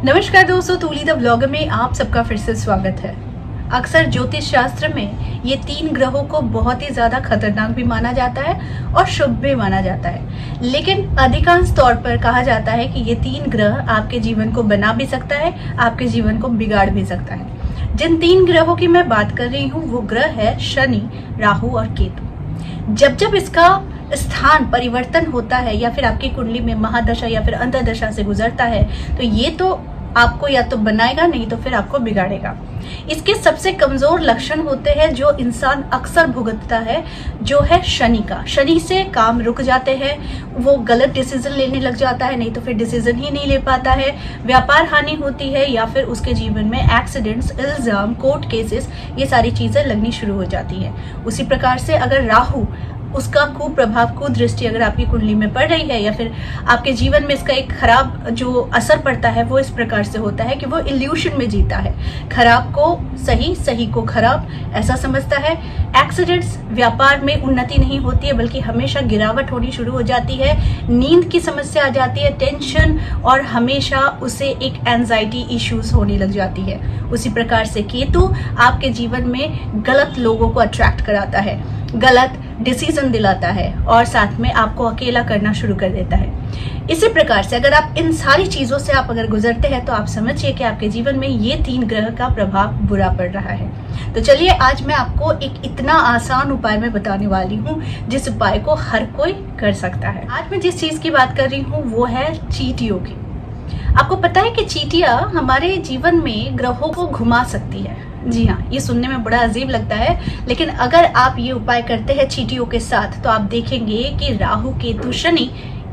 नमस्कार दोस्तों, तूली the vlogger में आप सबका फिर से स्वागत है। अक्सर ज्योतिष शास्त्र में ये 3 ग्रहों को बहुत ही ज्यादा खतरनाक भी माना जाता है और शुभ भी माना जाता है, लेकिन अधिकांश तौर पर कहा जाता है कि ये 3 ग्रह आपके जीवन को बना भी सकता है, आपके जीवन को बिगाड़ भी सकता है। जिन 3 ग्रहों की मैं बात कर रही हूँ वो ग्रह है शनि, राहु और केतु। जब इसका स्थान परिवर्तन होता है या फिर आपकी कुंडली में महादशा या फिर अंतर्दशा से गुजरता है तो ये तो आपको या तो बनाएगा, नहीं तो फिर आपको बिगाड़ेगा। इसके सबसे कमजोर लक्षण होते हैं जो इंसान अक्सर भुगतता है, जो है शनि का। शनि से काम रुक जाते हैं, वो गलत डिसीजन लेने लग जाता है, नहीं तो फिर डिसीजन ही नहीं ले पाता है, व्यापार हानि होती है या फिर उसके जीवन में एक्सीडेंट्स, इल्जाम, कोर्ट केसेस, ये सारी चीजें लगनी शुरू हो जाती है। उसी प्रकार से अगर राहु, उसका कुप्रभाव, कुदृष्टि अगर आपकी कुंडली में पड़ रही है या फिर आपके जीवन में इसका एक खराब जो असर पड़ता है वो इस प्रकार से होता है कि वो इल्यूशन में जीता है, खराब को सही, सही को खराब ऐसा समझता है। एक्सीडेंट्स, व्यापार में उन्नति नहीं होती है बल्कि हमेशा गिरावट होनी शुरू हो जाती है, नींद की समस्या आ जाती है, टेंशन, और हमेशा उसे एक एंजाइटी इश्यूज होने लग जाती है। उसी प्रकार से केतु आपके जीवन में गलत लोगों को अट्रैक्ट कराता है, गलत डिसीजन दिलाता है और साथ में आपको अकेला करना शुरू कर देता है। इसी प्रकार से अगर आप इन सारी चीजों से अगर गुजरते हैं तो आप समझिए कि आपके जीवन में ये 3 ग्रह का प्रभाव बुरा पड़ रहा है। तो चलिए आज मैं आपको एक इतना आसान उपाय में बताने वाली हूँ जिस उपाय को हर कोई कर सकता है। आज मैं जिस चीज की बात कर रही हूँ वो है चींटियों की। आपको पता है कि चींटियां हमारे जीवन में ग्रहों को घुमा सकती है। जी हाँ, ये सुनने में बड़ा अजीब लगता है, लेकिन अगर आप ये उपाय करते हैं चींटियों के साथ तो आप देखेंगे कि राहु, केतु, शनि,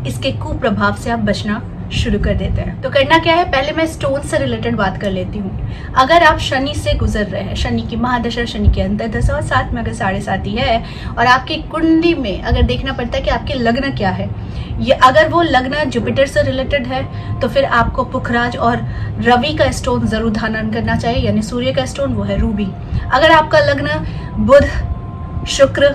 इसके कुप्रभाव से आप बचना शुरू कर देते हैं। तो करना क्या है, पहले मैं स्टोन से रिलेटेड बात कर लेती हूँ। अगर आप शनि से गुजर रहे हैं, शनि की महादशा, शनि की अंतर्दशा और साथ में अगर 7.5 है और आपकी कुंडली में अगर देखना पड़ता है कि आपके लग्न क्या है, ये अगर वो लग्न जुपिटर से रिलेटेड है तो फिर आपको पुखराज और रवि का स्टोन जरूर धारण करना चाहिए, यानी सूर्य का स्टोन, वो है रूबी। अगर आपका लग्न बुध, शुक्र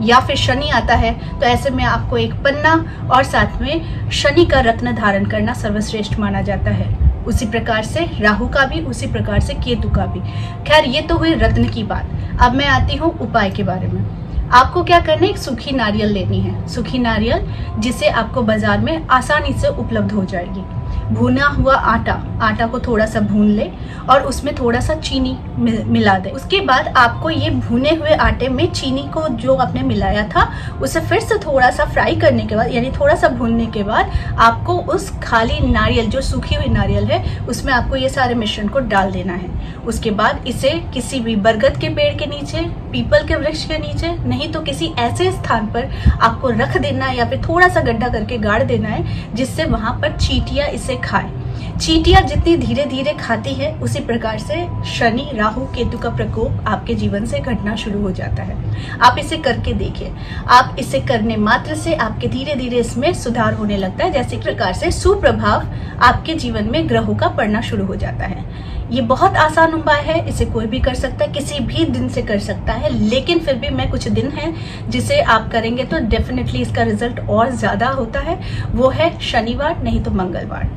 या फिर शनि आता है तो ऐसे में आपको एक पन्ना और साथ में शनि का रत्न धारण करना सर्वश्रेष्ठ माना जाता है। उसी प्रकार से राहु का भी, उसी प्रकार से केतु का भी। खैर, ये तो हुई रत्न की बात। अब मैं आती हूँ उपाय के बारे में। आपको क्या करना है, एक सूखी नारियल लेनी है, सूखी नारियल जिसे आपको बाजार में आसानी से उपलब्ध हो जाएगी। भुना हुआ आटा को थोड़ा सा भून ले और उसमें थोड़ा सा चीनी मिला दे। उसके बाद आपको ये भुने हुए आटे में चीनी को जो आपने मिलाया था उसे फिर से थोड़ा सा फ्राई करने के बाद, यानी थोड़ा सा भूनने के बाद, आपको उस खाली नारियल, जो सूखी हुई नारियल है, उसमें आपको ये सारे मिश्रण को डाल देना है। उसके बाद इसे किसी भी बरगद के पेड़ के नीचे, पीपल के वृक्ष के नीचे, नहीं तो किसी ऐसे स्थान पर आपको रख देना है या फिर थोड़ा सा गड्ढा करके गाड़ देना है जिससे वहां पर चींटियां इसे खाए। चींटियां जितनी धीरे धीरे खाती है उसी प्रकार से शनि, राहु, केतु का प्रकोप आपके जीवन से घटना शुरू हो जाता है। आप इसे करके देखिए। आप इसे करने मात्र से आपके धीरे धीरे इसमें सुधार होने लगता है। जैसे प्रकार से सुप्रभाव आपके जीवन में ग्रहों का पड़ना शुरू हो जाता है। ये बहुत आसान उपाय है, इसे कोई भी कर सकता है, किसी भी दिन से कर सकता है, लेकिन फिर भी मैं कुछ दिन है जिसे आप करेंगे तो डेफिनेटली इसका रिजल्ट और ज्यादा होता है। वो है शनिवार, नहीं तो मंगलवार।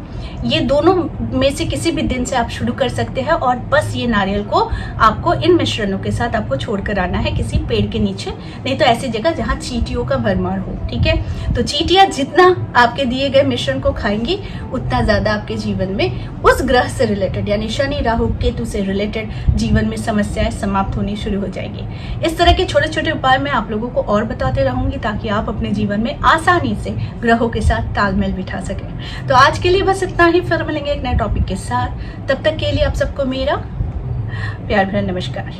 ये दोनों में से किसी भी दिन से आप शुरू कर सकते हैं और बस ये नारियल को आपको इन मिश्रणों के साथ आपको छोड़कर आना है किसी पेड़ के नीचे, नहीं तो ऐसी जगह जहाँ चींटियों का भरमार हो। ठीक है, तो चींटियां जितना आपके दिए गए मिश्रण को खाएंगी उतना ज्यादा आपके जीवन में उस ग्रह से रिलेटेड, यानी शनि, राहु, केतु से रिलेटेड जीवन में समस्याएं समाप्त होनी शुरू हो जाएगी। इस तरह के छोटे छोटे उपाय मैं आप लोगों को और बताते रहूंगी ताकि आप अपने जीवन में आसानी से ग्रहों के साथ तालमेल बिठा सकें। तो आज के लिए बस इतना ही, फिर मिलेंगे एक नए टॉपिक के साथ। तब तक के लिए आप सबको मेरा प्यार भरा नमस्कार।